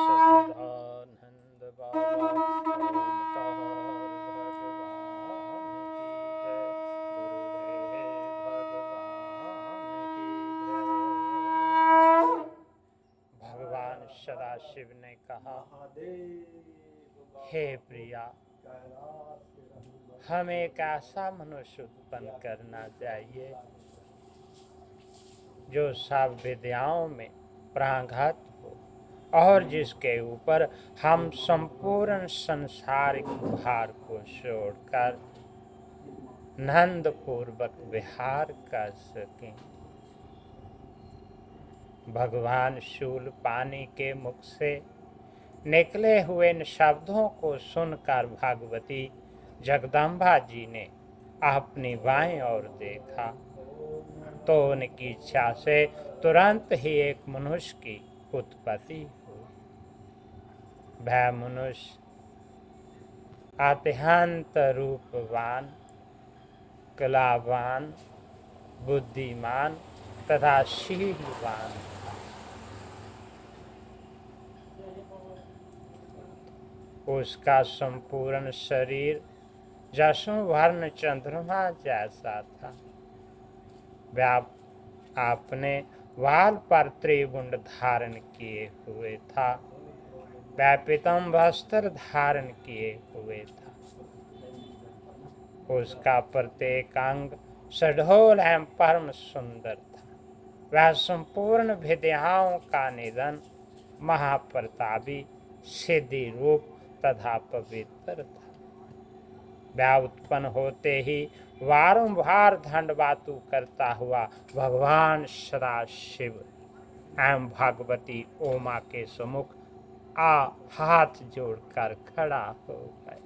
सच्चिदानंद बाबा ओमकार भगवान की जय, गुरुदेव भगवान की जय। भगवान सदाशिव ने कहा, हे प्रिया, हमें एक ऐसा मनुष्य उत्पन्न करना चाहिए जो सब विद्याओं में प्रांगत हो और जिसके ऊपर हम संपूर्ण संसारिक भार को छोड़कर नंद पूर्वक विहार कर सकें। भगवान शूल पानी के मुख से निकले हुए इन शब्दों को सुनकर भगवती जगदम्बा जी ने अपनी बाईं ओर देखा तो उनकी इच्छा से तुरंत ही एक मनुष्य की उत्पत्ति हुई। वह मनुष्य अत्यंत रूपवान, कलावान, बुद्धिमान तथा शीलवान था। उसका संपूर्ण शरीर जसोवर्ण चंद्रमा जैसा था। वह आपने वाल पर त्रिगुंड धारण किए हुए था। वह पीतम वस्त्र धारण किए हुए था। उसका प्रत्येक अंग सढोल एवं परम सुंदर था। वह संपूर्ण विद्याओं का निधन, महाप्रतापी, सिद्धि रूप तथा पवित्र था। वह उत्पन्न होते ही वारंवार दंडवातु करता हुआ भगवान सदाशिव एवं भगवती उमा के सम्मुख हाथ जोड़कर खड़ा हो गया।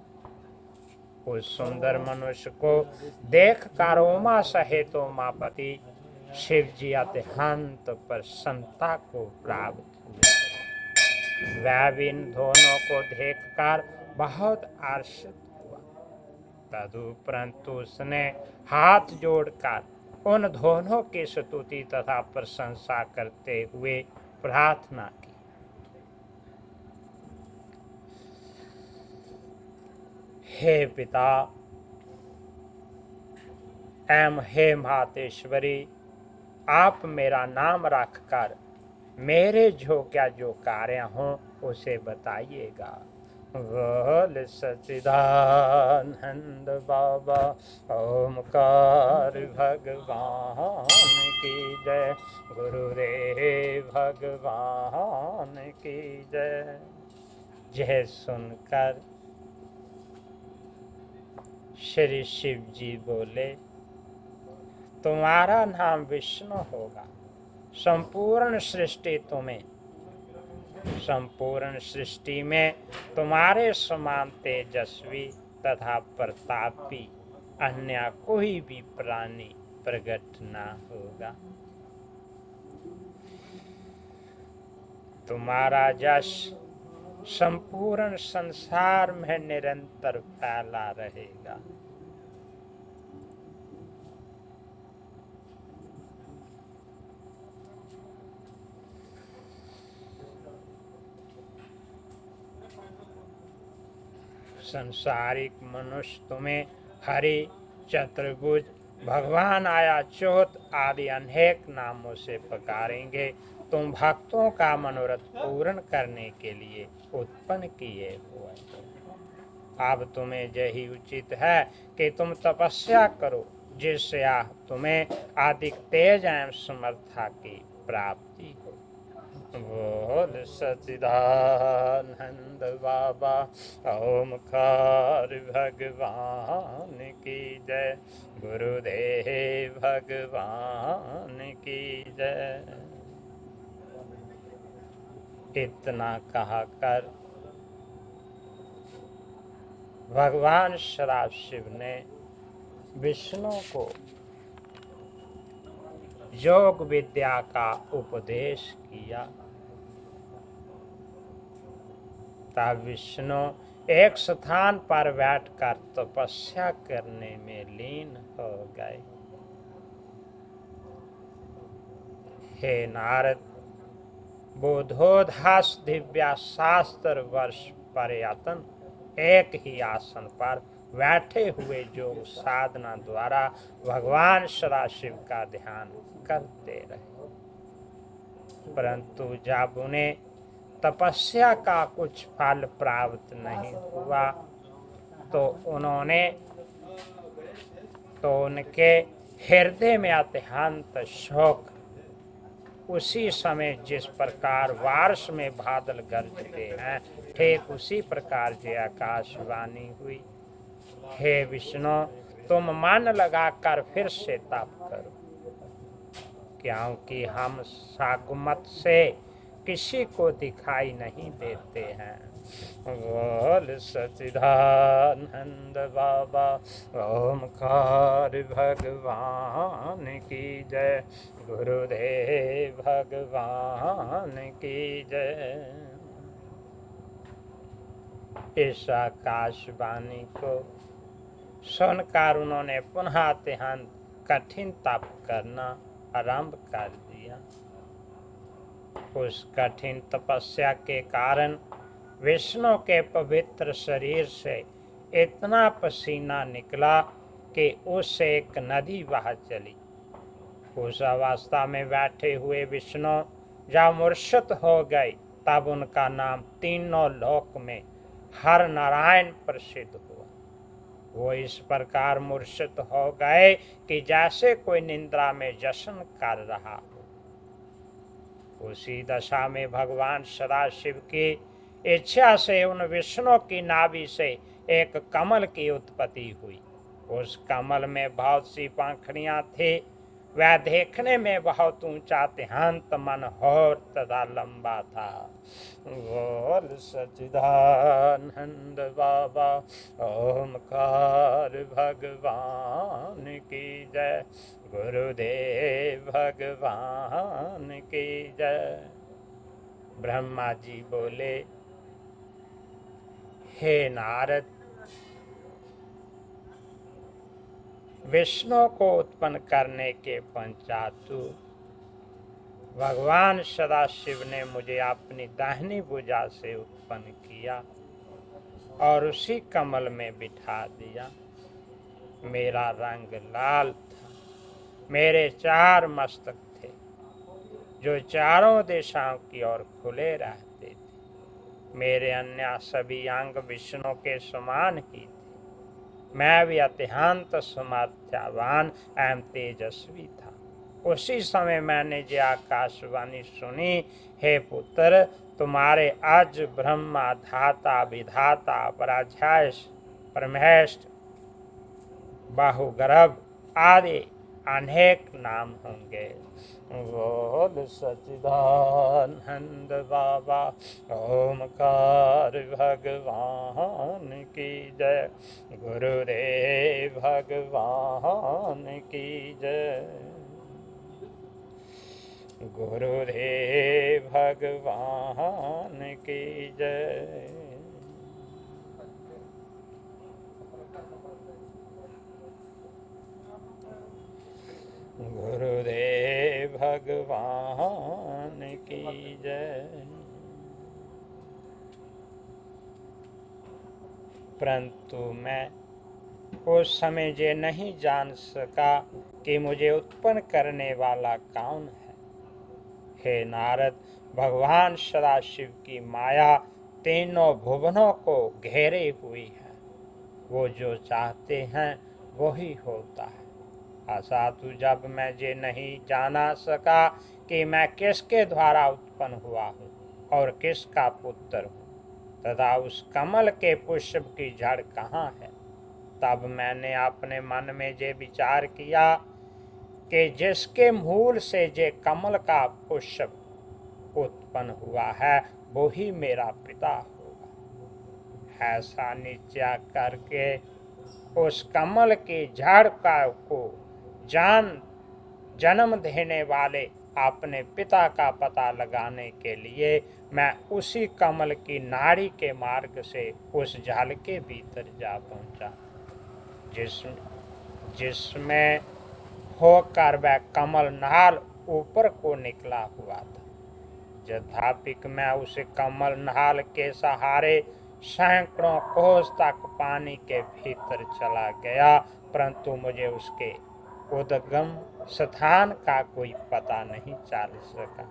उस सुंदर मनुष्य को देखकर उमा सहित उमापति शिव जी अत्यंत प्रसन्नता को प्राप्त हुए। वह भी इन दोनों को देखकर बहुत हर्षित हुआ। तदुपरांत उसने हाथ जोड़कर उन दोनों की स्तुति तथा प्रशंसा करते हुए प्रार्थना की। हे पिता एवं हे मातेश्वरी, आप मेरा नाम रखकर मेरे जो कार्य हों उसे बताइएगा। बोल सच्चिदानंद बाबा ओमकार भगवान की जय, गुरुदेव भगवान की जय। यह सुनकर श्री शिव जी बोले, तुम्हारा नाम विष्णु होगा। संपूर्ण सृष्टि में तुम्हारे समान तेजस्वी तथा प्रतापी अन्य कोई भी प्राणी प्रकट न होगा। तुम्हारा यश संपूर्ण संसार में निरंतर फैला रहेगा। संसारिक मनुष्य तुम्हें हरि, चतुर्भुज, भगवान आया चौथ आदि अनेक नामों से पुकारेंगे। तुम भक्तों का मनोरथ पूर्ण करने के लिए उत्पन्न किए हुए हो। अब तुम्हें यही उचित है कि तुम तपस्या करो, जिससे तुम्हें अधिक तेज एवं समर्था की प्राप्ति हो। बोल सच्चिदानंद बाबा ओमकार भगवान की जय, गुरुदेव भगवान की जय। इतना कहकर भगवान सदाशिव ने विष्णु को योग विद्या का उपदेश किया। तब विष्णु एक स्थान पर बैठकर तपस्या करने में लीन हो गए। हे नारद, बोधोधास दिव्या शास्त्र वर्ष पर्यटन एक ही आसन पर बैठे हुए योग साधना द्वारा भगवान सदाशिव का ध्यान करते रहे, परंतु जब उन्हें तपस्या का कुछ फल प्राप्त नहीं हुआ तो उनके हृदय में अत्यंत शोक, उसी समय जिस प्रकार बारिश में बादल गरजते हैं ठीक उसी प्रकार जो आकाशवाणी हुई, हे विष्णु तुम मन लगाकर फिर से तप करो, क्योंकि हम सागमत से किसी को दिखाई नहीं देते हैं। बोल सच्चिदानंद बाबा ओमकार भगवान की जय, गुरुदेव भगवान की जय। इस आकाशवाणी को सुनकर उन्होंने पुनः अत्यंत कठिन तप करना आरंभ कर दिया। उस कठिन तपस्या के कारण विष्णु के पवित्र शरीर से इतना पसीना निकला कि उससे एक नदी बह चली। उस अवस्था में बैठे हुए विष्णु जब मूर्छित हो गए तब उनका नाम तीनों लोक में हर नारायण प्रसिद्ध हुआ। वो इस प्रकार मूर्छित हो गए कि जैसे कोई निद्रा में जश्न कर रहा हो। उसी दशा में भगवान सदाशिव की इच्छा से उन विष्णु की नाभि से एक कमल की उत्पत्ति हुई। उस कमल में बहुत सी पंखुड़ियां थी। वह देखने में बहुत ऊंचा अत्यंत मनोहर तथा लंबा था। बोल सच्चिदानंद बाबा ओमकार भगवान की जय, गुरुदेव भगवान की जय। ब्रह्मा जी बोले, हे नारद, विष्णु को उत्पन्न करने के पश्चात भगवान सदाशिव ने मुझे अपनी दाहिनी भुजा से उत्पन्न किया और उसी कमल में बिठा दिया। मेरा रंग लाल था, मेरे 4 मस्तक थे जो चारों दिशाओं की ओर खुले रहते थे। मेरे अन्य सभी अंग विष्णु के समान ही थे। मैं भी अत्यंत सामर्थ्यवान एवं तेजस्वी था। उसी समय मैंने जो आकाशवाणी सुनी, हे पुत्र, तुम्हारे आज ब्रह्मा धाता विधाता पराध्याय परमेश बाहुगर्भ आदि अनेक नाम होंगे। बोल सच्चिदानंद बाबा ओमकार भगवान की जय, गुरुदेव भगवान की जय, गुरुदेव भगवान की जय। गुरुदेव भगवान की जय। परंतु मैं उस समय ये नहीं जान सका कि मुझे उत्पन्न करने वाला कौन है। हे नारद, भगवान सदाशिव की माया तीनों भुवनों को घेरे हुई है। वो जो चाहते हैं वही होता है। असाधु जब मैं ये नहीं जाना सका कि मैं किसके द्वारा उत्पन्न हुआ हूँ और किसका पुत्र हूँ तथा उस कमल के पुष्प की जड़ कहाँ है, तब मैंने अपने मन में ये विचार किया कि जिसके मूल से ये कमल का पुष्प उत्पन्न हुआ है वो ही मेरा पिता होगा। ऐसा निश्चय करके उस कमल की जड़ को जन्म देने वाले अपने पिता का पता लगाने के लिए मैं उसी कमल की नाड़ी के मार्ग से उस जल के भीतर जा पहुंचा जिसमें होकर वह कमल नाल ऊपर को निकला हुआ था। तथापि मैं उस कमल नाल के सहारे सैकड़ों कोस तक पानी के भीतर चला गया, परंतु मुझे उसके उद्गम स्थान का कोई पता नहीं चल सका।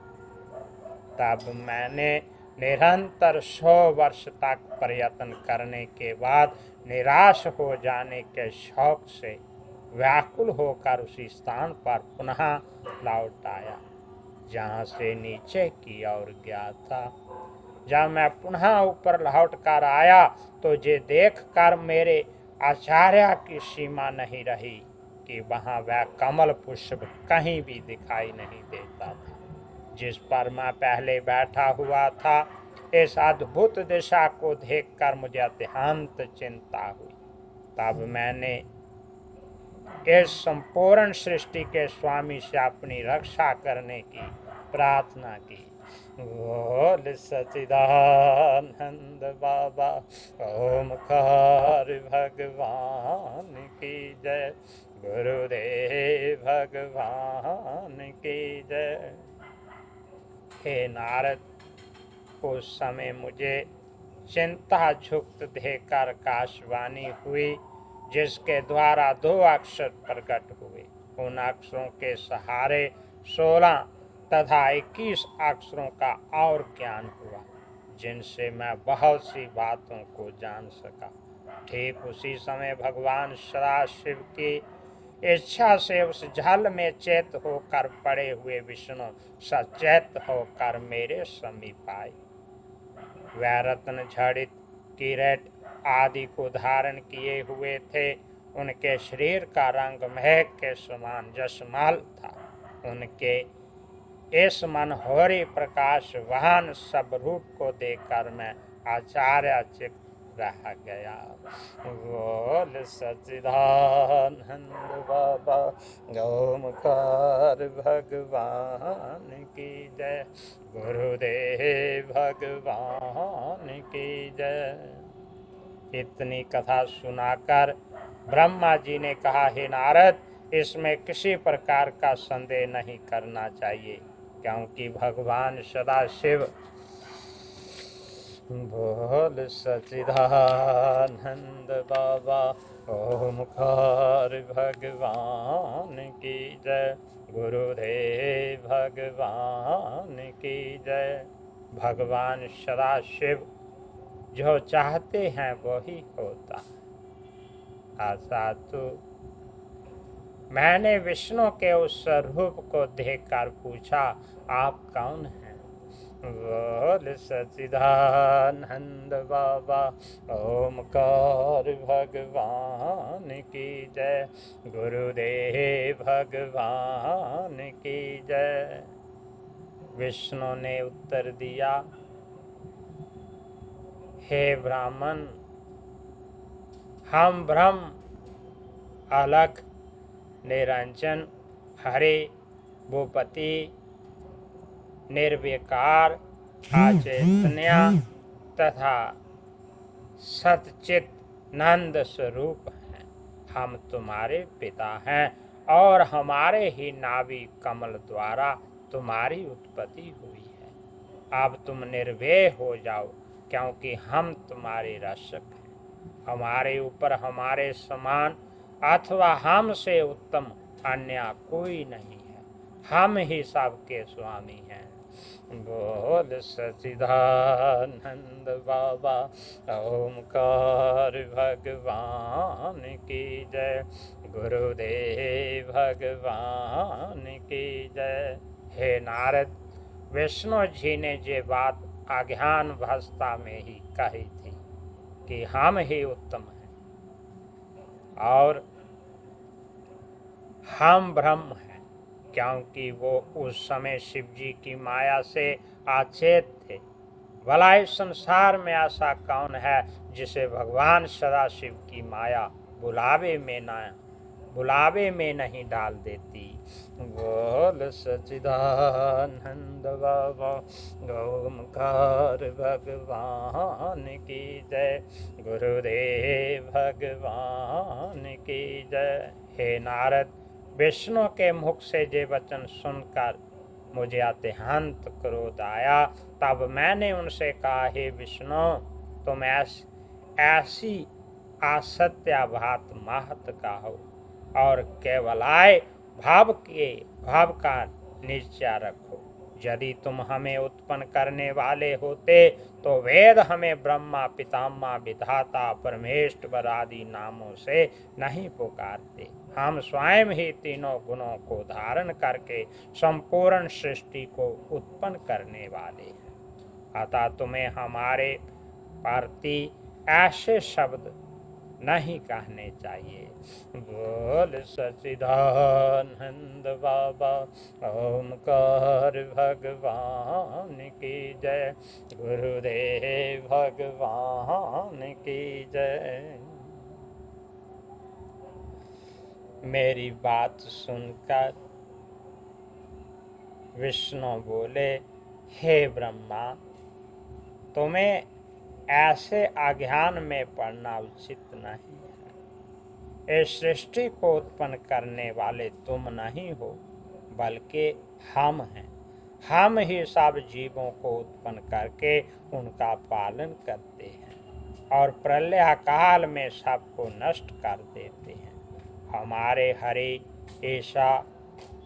तब मैंने निरंतर 100 वर्ष तक प्रयत्न करने के बाद निराश हो जाने के शौक से व्याकुल होकर उसी स्थान पर पुनः लौट आया जहाँ से नीचे की ओर गया था। जब मैं पुनः ऊपर लौट कर आया तो ये देख कर मेरे आश्चर्य की सीमा नहीं रही कि वहाँ वह कमल पुष्प कहीं भी दिखाई नहीं देता था जिस पर मैं पहले बैठा हुआ था। इस अद्भुत दिशा को देखकर मुझे अत्यंत चिंता हुई। तब मैंने इस संपूर्ण सृष्टि के स्वामी से अपनी रक्षा करने की प्रार्थना की। बोल सच्चिदानंद बाबा ओमकार भगवान की जय, गुरुदेव भगवान की जय। हे नारद, उस समय मुझे चिंता युक्त देखकर आकाशवाणी हुई जिसके द्वारा 2 अक्षर प्रकट हुए। उन अक्षरों के सहारे 16 तथा 21 अक्षरों का और ज्ञान हुआ जिनसे मैं बहुत सी बातों को जान सका। ठीक उसी समय भगवान सदाशिव की इच्छा से उस जल में चेत होकर पड़े हुए विष्णु सचेत होकर मेरे समीप आए। वह रत्न जड़ित किरीट आदि को धारण किए हुए थे। उनके शरीर का रंग मेघ के समान जसमाल था। उनके इस मनोहरी प्रकाश वाहन सब रूप को देखकर मैं आश्चर्यचकित रह गया। बोल सच्चिदानंद बाबा ओमकार भगवान की जय, गुरुदेव भगवान की जय। इतनी कथा सुनाकर ब्रह्मा जी ने कहा, हे नारद, इसमें किसी प्रकार का संदेह नहीं करना चाहिए क्योंकि भगवान सदाशिव बोल सच्चिदानंद बाबा ओमकार भगवान की जय, गुरुदेव भगवान की जय। भगवान सदाशिव जो चाहते हैं वही होता। आशा तो मैंने विष्णु के उस स्वरूप को देखकर पूछा, आप कौन हैं? बोल सच्चिदानंद बाबा ओमकार भगवान की जय, गुरुदेव भगवान की जय। विष्णु ने उत्तर दिया, हे ब्राह्मण, हम ब्रह्म, अलख, निरंजन, हरे, भूपति, निर्विकार, अचेतन्य तथा सतचित नंद स्वरूप हैं। हम तुम्हारे पिता हैं और हमारे ही नाभि कमल द्वारा तुम्हारी उत्पत्ति हुई है। अब तुम निर्भय हो जाओ क्योंकि हम तुम्हारे रक्षक हैं। हमारे ऊपर हमारे समान अथवा हमसे उत्तम अन्य कोई नहीं है। हम ही सबके स्वामी हैं। बोल सच्चिदानंद बाबा ओमकार भगवान की जय, गुरुदेव भगवान की जय। हे नारद, विष्णु जी ने ये बात अज्ञान अवस्था में ही कही थी कि हम ही उत्तम हैं और हम ब्रह्म हैं, क्योंकि वो उस समय शिव जी की माया से अचेत थे। भला इस संसार में ऐसा कौन है जिसे भगवान सदाशिव की माया बुलावे में नहीं डाल देती। बोल सच्चिदानंद बाबा ओमकार भगवान की जय, गुरुदेव भगवान की जय। हे नारद, विष्णु के मुख से ये वचन सुनकर मुझे अत्यंत क्रोध आया। तब मैंने उनसे कहा, हे विष्णु, तुम ऐसी असत्याभात महत का हो और केवलाय भाव का निश्चय रखो। यदि तुम हमें उत्पन्न करने वाले होते तो वेद हमें ब्रह्मा, पितामह, विधाता, परमेश्वर आदि नामों से नहीं पुकारते। हम स्वयं ही तीनों गुणों को धारण करके संपूर्ण सृष्टि को उत्पन्न करने वाले हैं। अतः तुम्हें हमारे प्रति ऐसे शब्द नहीं कहने चाहिए। बोल सच्चिदानंद बाबा ओमकार भगवान की जय। गुरुदेव भगवान की जय। मेरी बात सुनकर विष्णु बोले, हे ब्रह्मा, तुम्हें ऐसे अज्ञान में पड़ना उचित नहीं है। इस सृष्टि को उत्पन्न करने वाले तुम नहीं हो, बल्कि हम हैं। हम ही सब जीवों को उत्पन्न करके उनका पालन करते हैं और प्रलय काल में सबको नष्ट कर देते हैं। हमारे हरि, ईशा,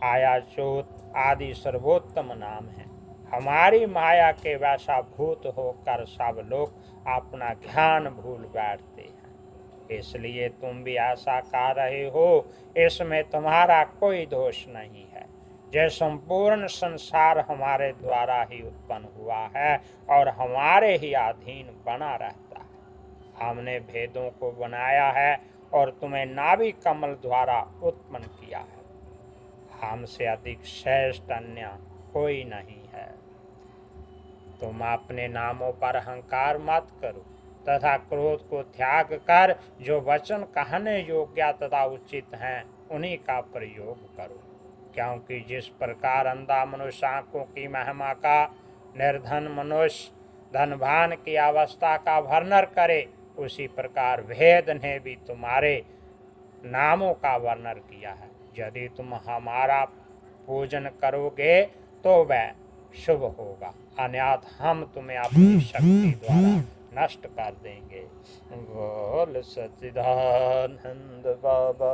आयाचूत आदि सर्वोत्तम नाम है। हमारी माया के वैसा भूत होकर सब लोग अपना ज्ञान भूल बैठते हैं। इसलिए तुम भी ऐसा कह रहे हो, इसमें तुम्हारा कोई दोष नहीं है। यह संपूर्ण संसार हमारे द्वारा ही उत्पन्न हुआ है और हमारे ही अधीन बना रहता है। हमने भेदों को बनाया है और तुम्हें नाभि कमल द्वारा उत्पन्न किया है। हमसे अधिक श्रेष्ठ अन्य कोई नहीं है। तुम अपने नामों पर अहंकार मत करो तथा क्रोध को त्याग कर जो वचन कहने योग्य तथा उचित हैं उन्हीं का प्रयोग करो। क्योंकि जिस प्रकार अंधा मनुष्य आंखों की महिमा का, निर्धन मनुष्य धनवान की अवस्था का वर्णन करे, उसी प्रकार वेद ने भी तुम्हारे नामों का वर्णन किया है। यदि तुम हमारा पूजन करोगे तो वह शुभ होगा, अन्यथा हम तुम्हें अपनी शक्ति द्वारा नष्ट कर देंगे। बोल सच्चिदानंद बाबा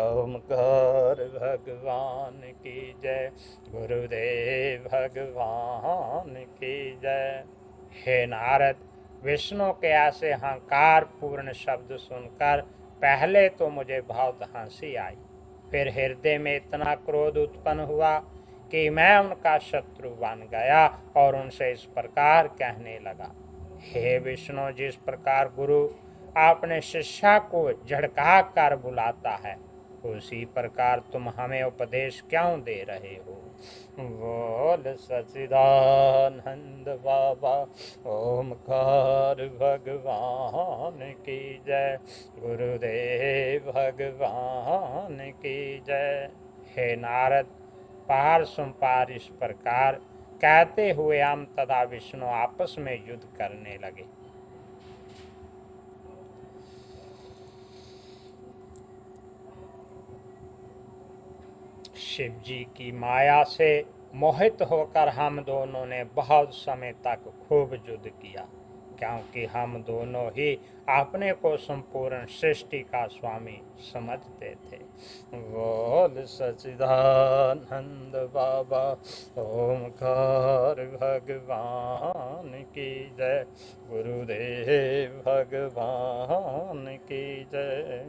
ओमकार भगवान की जय। गुरुदेव भगवान की जय। हे नारद, विष्णु के ऐसे अहंकार पूर्ण शब्द सुनकर पहले तो मुझे बहुत हंसी आई, फिर हृदय में इतना क्रोध उत्पन्न हुआ कि मैं उनका शत्रु बन गया और उनसे इस प्रकार कहने लगा, हे विष्णु, जिस प्रकार गुरु अपने शिष्य को झड़का कर बुलाता है, उसी प्रकार तुम हमें उपदेश क्यों दे रहे हो। बोल सच्चिदानंद बाबा ओमकार भगवान की जय। गुरुदेव भगवान की जय। हे नारद, पार सुपार इस प्रकार कहते हुए हम तथा विष्णु आपस में युद्ध करने लगे। शिव जी की माया से मोहित होकर हम दोनों ने बहुत समय तक खूब युद्ध किया, क्योंकि हम दोनों ही अपने को संपूर्ण सृष्टि का स्वामी समझते थे। बोल सच्चिदानंद बाबा ओमकार भगवान की जय। गुरुदेव भगवान की जय।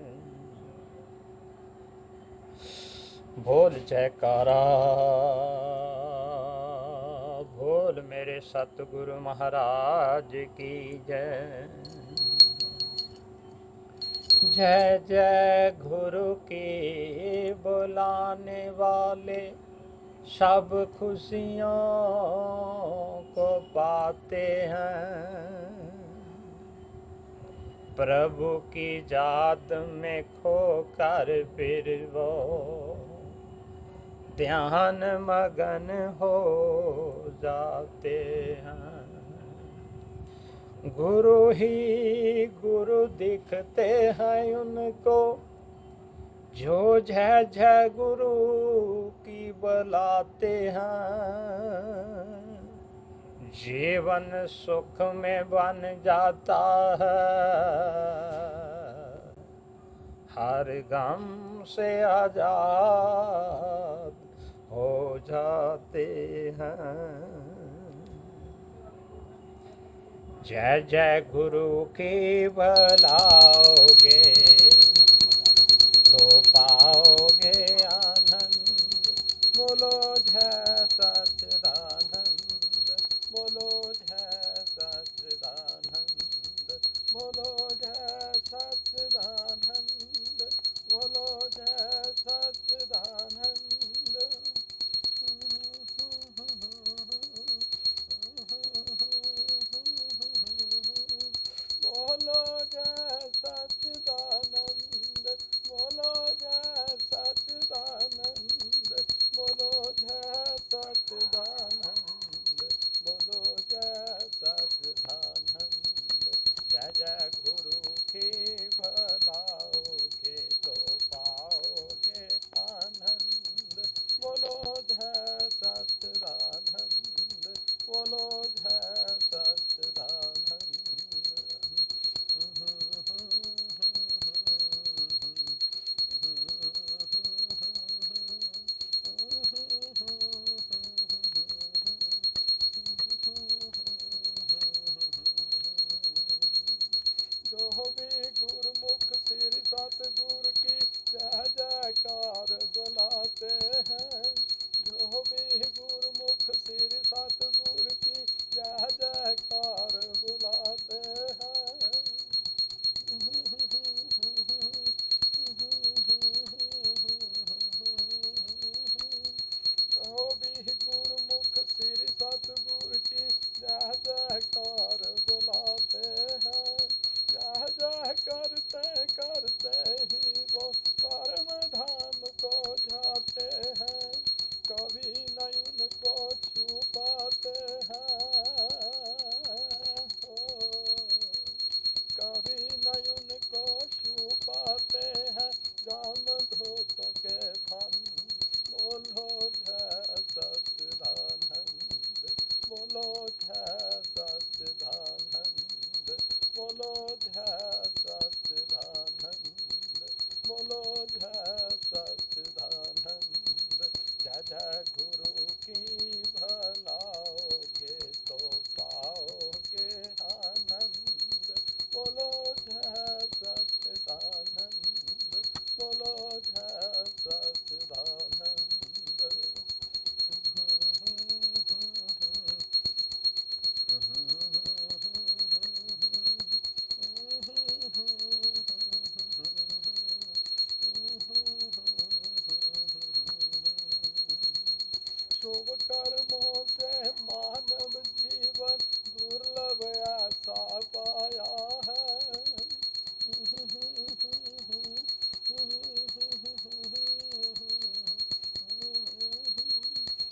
बोल जयकारा बोल मेरे सतगुरु महाराज की जय। जय जय गुरु की बुलाने वाले सब खुशियों को पाते हैं। प्रभु की याद में खोकर फिर वो ध्यान मगन हो जाते हैं। गुरु ही गुरु दिखते हैं उनको जो जय जय गुरु की बुलाते हैं, जीवन सुख में बन जाता है, हर गम से आजाद हो जाते हैं। जय जय गुरु की बुलाओगे तो पाओगे आनंद। बोलो जय सच्चिदानंद, बोलो जय सच्चिदानंद, बोलो जय सच्चिदानंद, बोलो जय सच्चिदानंद। बोलो जय सच्चिदानंद, बोलो जय सच्चिदानंद, बोलो जय सच्चिदानंद, बोलो जय सच्चिदानंद। जय जय गुरु की बुलाओगे तो पाओगे आनंद। बोलो जय सच्चिदानंद, बोलो जय सच्चिदानंद। जो भी गुरमुख सिर सतगुरु की जय जयकार बुलाते हैं, जो भी गुरमुख सिर सतगुरु की जय जयकार बुलाते हैं। जो भी गुरमुख सिर सतगुरु की जय जयकार बुलाते हैं, जय जय करते करते ही वो परम धाम को जाते हैं, कभी नहीं उनको छू पाते हैं, कभी नहीं उनको छू पाते हैं, जाम धोतों के फन। बोलो जय सच्चिदानंद, बोलो जय सच्चिदानंद, बोलो जय सच्चिदानंद, बोलो जय सच्चिदानंद। जय जय गुरु की बुलाओगे तो पाओगे आनंद। बोलो जय सच्चिदानंद, बोलो जय सच्चिदानंद। शुभ कर्मों से मानव जीवन दुर्लभ ऐसा पाया है।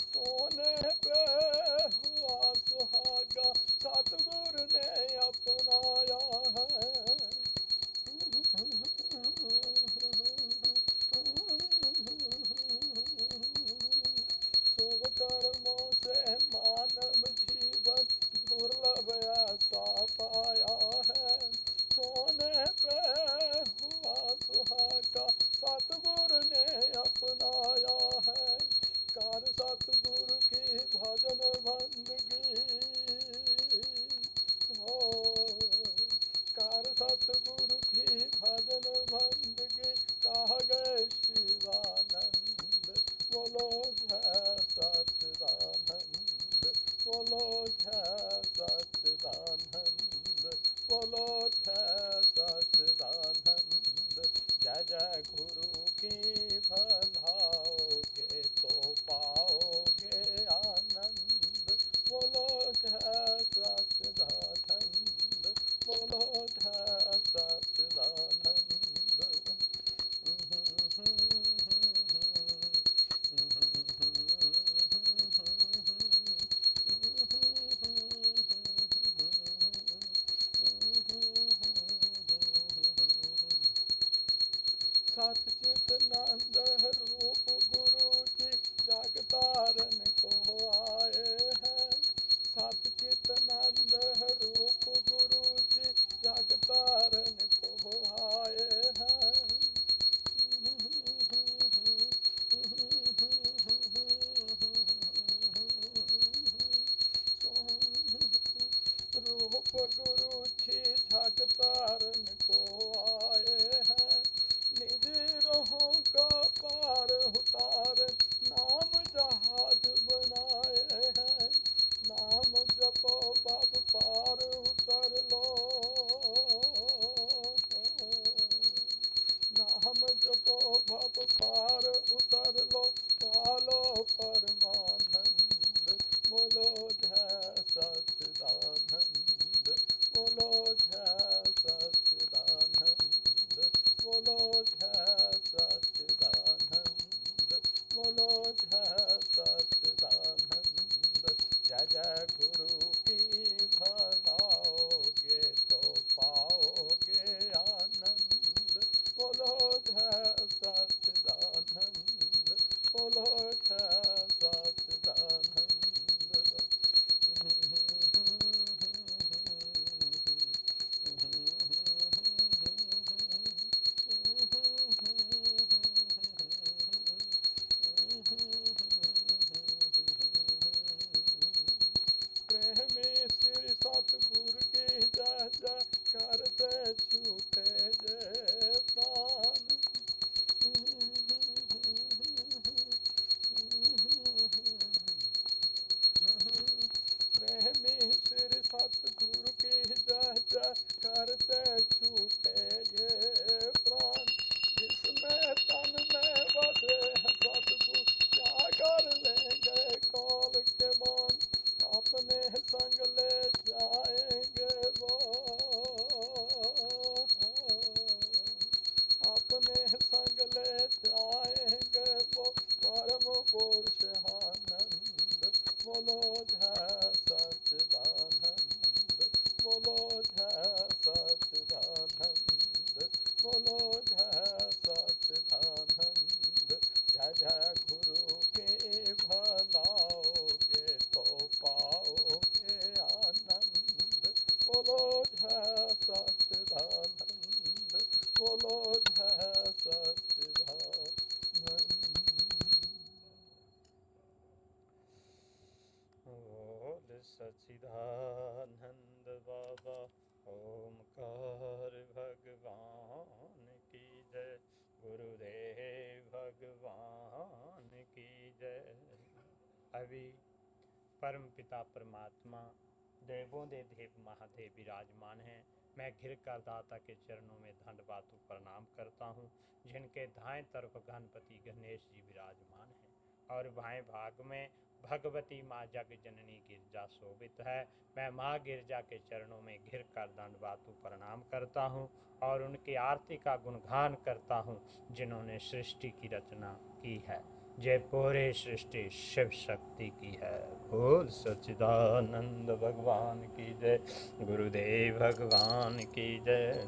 सोने पे हुआ सुहागा सतगुरु ने अपनाया है। शुभ कर्मों से मानव जीवन दुर्लभ ऐसा पाया है। सोने पे हुआ सुहागा सतगुरु ने अपनाया है। कर सतगुरु की भजन बंदगी हो, कर सतगुरु की भजन बंदगी कह गए शिवानंद। बोलो जय सच्चिदानंद, बोलो जय सच्चिदानंद, बोलो जय सच्चिदानंद। जय जय गुरु की बुलाओगे तो पाओगे आनंद। बोलो जय सच्चिदानंद, बोलो जय सच्चिदानंद। सतचित तारन को आए हैं। सात चितनंद रूप गुरु जी जग तारन को आए हैं। रूप गुरु जी जग तारन को आए हैं। निज रोहों का पार उतार नाम जहाज बनाए हैं। नाम जपो बाप पार उतर लो। नाम जपो बाप पार उतर लो। पालो परमानंद बोलो जय सच्चिदानंद। बोलो जय सच्चिदानंद। बोलो जय सच्चिदानंद। बोलो जय सच्चिदानंद। जय जय गुरु की भलाओगे तो पाओगे आनंद। बोलो जय सच्चिदानंद। बोलो जय सच्चिदानंद। प्रेमी श्री सतगुरु की जय जय करते छूटे जय प्राण। प्रेमी श्री सतगुरु की जय जय करते छूटे ये प्राण। जिसमें तन में बसे सतगुरु क्या कर लेंगे काल के बान। अपने संग ले जाएंगे वो। अपने संग ले जाएंगे वो परम पुरुष आनंद। बोलो जय सच्चिदानंद। बोलो जय सच्चिदानंद। बोलो जय सच्चिदानंद। जय जय गुरु के भलाओगे तो पाओगे आनंद। बोलो जय सच्चिदानंद। बोलो जय सच्चिदानंद। बोल सच्चिदानंद बाबा ओमकार भगवान की जय। गुरुदेव भगवान की जय। अभी परम पिता परमात्मा देवों दे देव महादेव विराजमान हैं। मैं घिर कर दाता के चरणों में दंडवातु प्रणाम करता हूँ। जिनके दाएं तरफ गणपति गणेश जी विराजमान हैं और बाएं भाग में भगवती माँ जग जननी गिरजा शोभित है। मैं माँ गिरजा के चरणों में घिर कर दंडवातु प्रणाम करता हूँ और उनकी आरती का गुणगान करता हूँ जिन्होंने सृष्टि की रचना की है। जय पूरे सृष्टि शिव शक्ति की है। बोल सच्चिदानंद भगवान की जय। गुरुदेव भगवान की जय।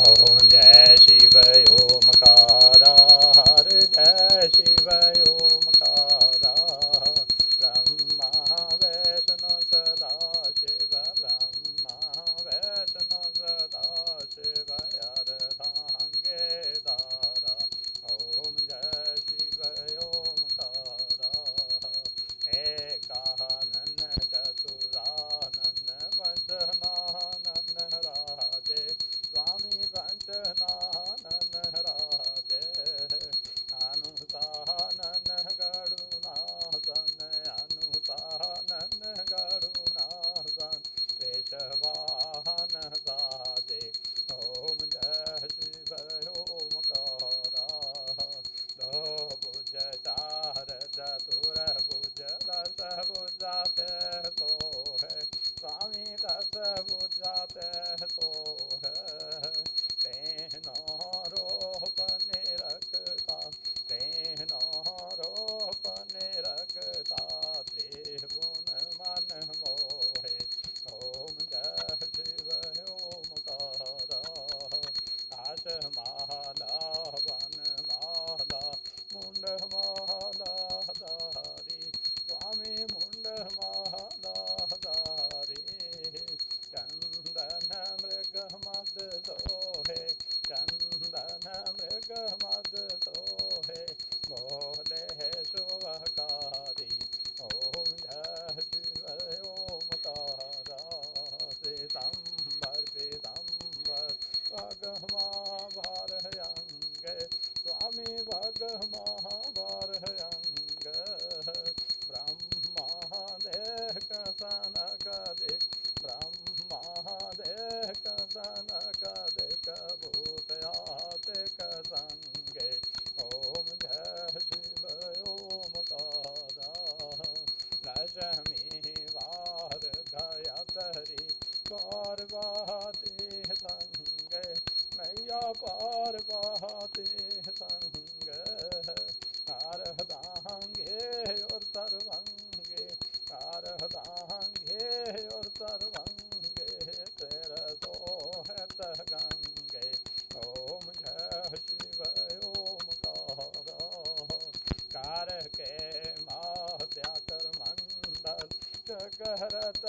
ओम जय शिव ओमकारा हर जय शिव ओमकारा। ब्रह्मा वैष्णव सदा शिव ब्रह्मा वैष्णव सदा शिव अर्धांगे दारा। ओम जय शिव ओमकारा। एकानन चतुरानन पंचनानन राजे। स्वामी पंचनानन राजे। अनुसानन गरुणासन अनुसानन गरुणासन वेशवाहन साजे। ओम जय शिव ओमकारा। दो भुज चार चतुर भुज दस भुजाते तो है। स्वामी दस भुजाते तो है। तेनो रोपने रखता तेनो रोपने रखता त्रिभुवन मन मोहे। ओम जय शिव ओमकारा। आश माला वन माला मुंड माला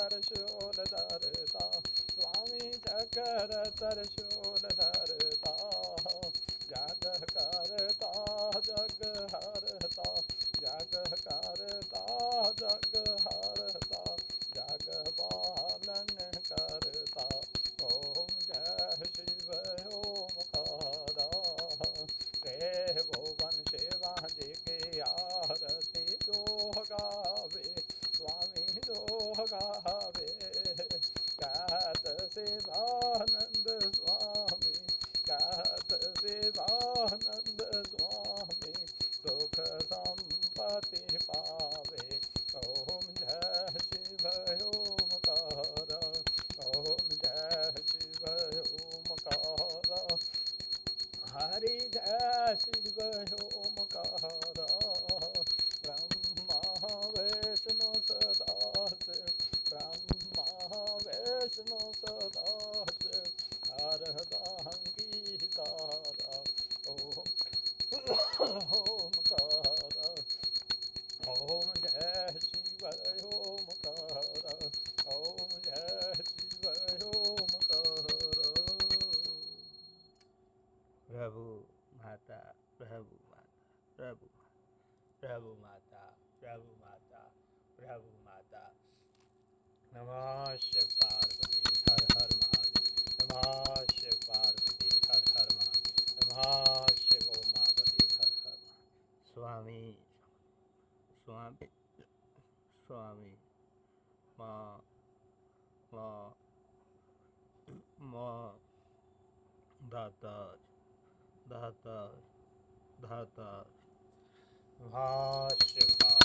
त्रिशूल धरता, स्वामी चक्र त्रिशूल धरता, जग करता जग हरता, जग करता जग हरता, जग पालन करता। ओम जय शिव ओमकारा, रे भुवन शिवा जी की आरती जो गावे, स्वामी जो गावे, कहत शिवानंद स्वामी, कहत शिवानंद स्वामी, सुख संपत्ति पावे। ओम जय शिव ओमकारा, ओम जय शिव ओमकारा, हरि जय शिव ओमकारा। ब्रह्मा विष्णु सदा शिव, ब्रह्मा विष्णु सदा शिव, अर्धांगी तारा। ओमकारा, ओम जय शिव ओमकारा, ओम जय शिव ओमकारा। प्रभु माता, प्रभु माता, प्रभु प्रभु माता, प्रभु माता, प्रभु माता। नमः शिव पार्वती हर हर महादेव, नमः शिव पार्वती हर हर महादेव, नमः शिव उमापति हर हर महादेव। स्वामी स्वामी स्वामी माँ माँ माँ, दाता दाता दाता। नमः शिवाय।